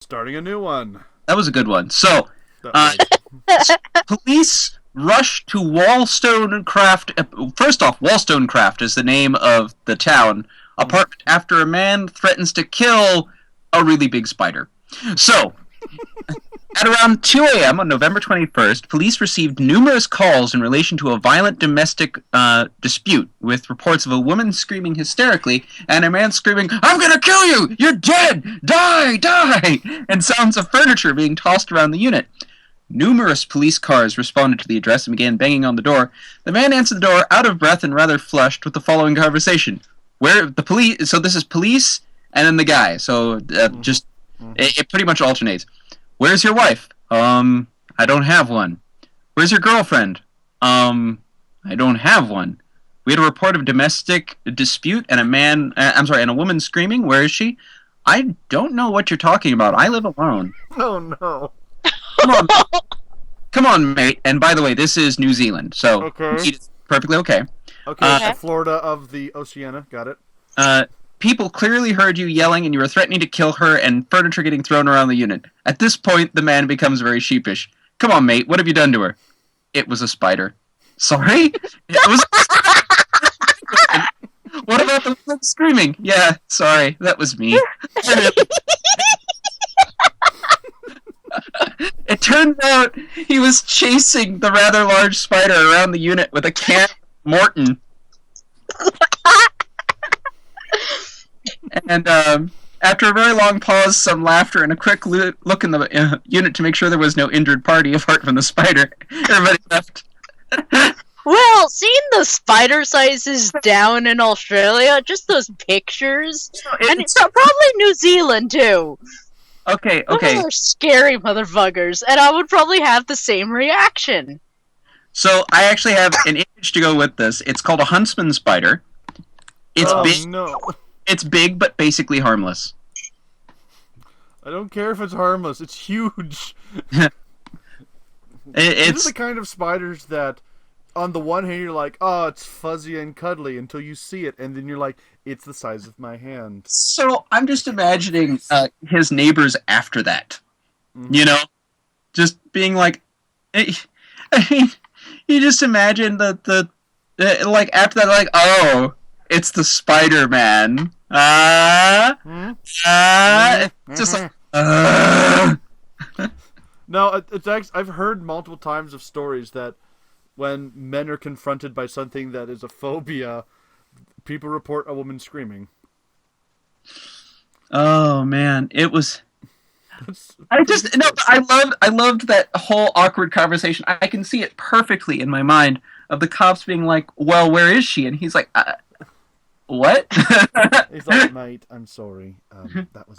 Starting a new one. That was a good one. So, That police rush to Wallstonecraft. First off, Wallstonecraft is the name of the town apartment after a man threatens to kill a really big spider. So, at around 2 a.m. on November 21st, police received numerous calls in relation to a violent domestic dispute, with reports of a woman screaming hysterically and a man screaming, "I'm gonna kill you! You're dead! Die! Die!" and sounds of furniture being tossed around the unit. Numerous police cars responded to the address and began banging on the door. The man answered the door, out of breath and rather flushed, with the following conversation. Where the police... So this is police and then the guy. So it pretty much alternates. Where's your wife? I don't have one. Where's your girlfriend? I don't have one. We had a report of domestic dispute and and a woman screaming. Where is she? I don't know what you're talking about. I live alone. Oh, no. Come on, mate. And by the way, this is New Zealand, so it's perfectly okay. Okay, Florida of the Oceania. Got it. People clearly heard you yelling and you were threatening to kill her and furniture getting thrown around the unit. At this point, the man becomes very sheepish. Come on, mate. What have you done to her? It was a spider. Sorry? It was... What about the woman screaming? Yeah, sorry. That was me. It turned out he was chasing the rather large spider around the unit with a can of Morton. And after a very long pause, some laughter, and a quick look in the unit to make sure there was no injured party apart from the spider, everybody left. Well, seeing the spider sizes down in Australia, just those pictures, and it's probably New Zealand too. Okay. Those are scary motherfuckers, and I would probably have the same reaction. So I actually have an image to go with this. It's called a huntsman spider. It's big. No. It's big, but basically harmless. I don't care if it's harmless. It's huge. It's These are the kind of spiders that, on the one hand, you're like, oh, it's fuzzy and cuddly, until you see it, and then you're like, it's the size of my hand. So I'm just imagining his neighbors after that. Mm-hmm. You know? Just being like... I mean, you just imagine the like, after that, like, oh, it's the Spider-Man. Just like, No, it's actually, I've heard multiple times of stories that when men are confronted by something that is a phobia, people report a woman screaming. Oh man, it was. I loved that whole awkward conversation. I can see it perfectly in my mind of the cops being like, "Well, where is she?" And he's like, "What?" He's like, "Mate, I'm sorry. That was.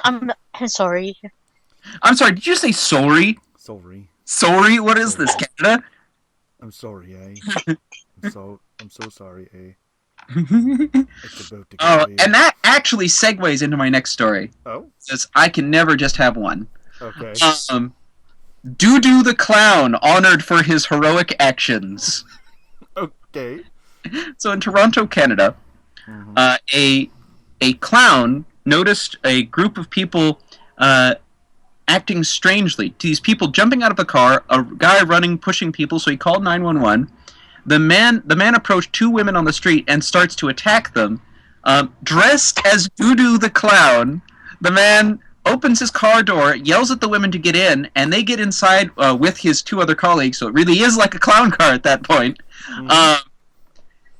I'm sorry. I'm sorry. Did you say sorry? Sorry. Sorry. What is this, Canada? I'm sorry, eh? I'm so sorry, eh? It's about to Oh, and that actually segues into my next story. Oh? Because I can never just have one. Okay. Doo-Doo the Clown, honored for his heroic actions. Okay. So in Toronto, Canada, a clown noticed a group of people acting strangely. These people jumping out of a car, a guy running, pushing people, so he called 911. The man approached two women on the street and starts to attack them. Dressed as Doo-Doo the Clown, the man opens his car door, yells at the women to get in, and they get inside with his two other colleagues, so it really is like a clown car at that point.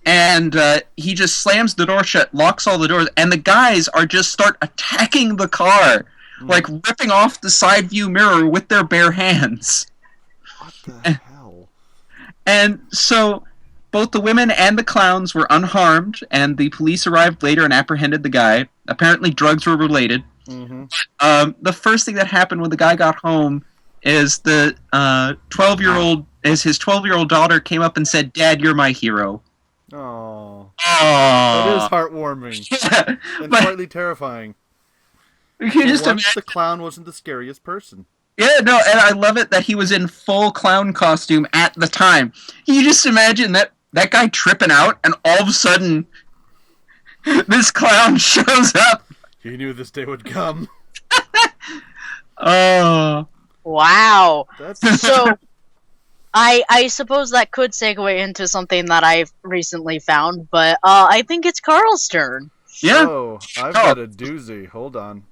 And he just slams the door shut, locks all the doors, and the guys start attacking the car, like ripping off the side view mirror with their bare hands. What the hell? And so both the women and the clowns were unharmed, and the police arrived later and apprehended the guy. Apparently drugs were related. The first thing that happened when the guy got home is the 12-year-old daughter came up and said, "Dad, you're my hero." Oh. That is heartwarming. Yeah, and slightly terrifying. You just imagine the clown wasn't the scariest person. Yeah, no, and I love it that he was in full clown costume at the time. You just imagine that guy tripping out, and all of a sudden, this clown shows up. He knew this day would come. Oh. Wow. That's So, I suppose that could segue into something that I've recently found, but I think it's Carl's turn. Yeah. Oh, I've Oh. got a doozy. Hold on.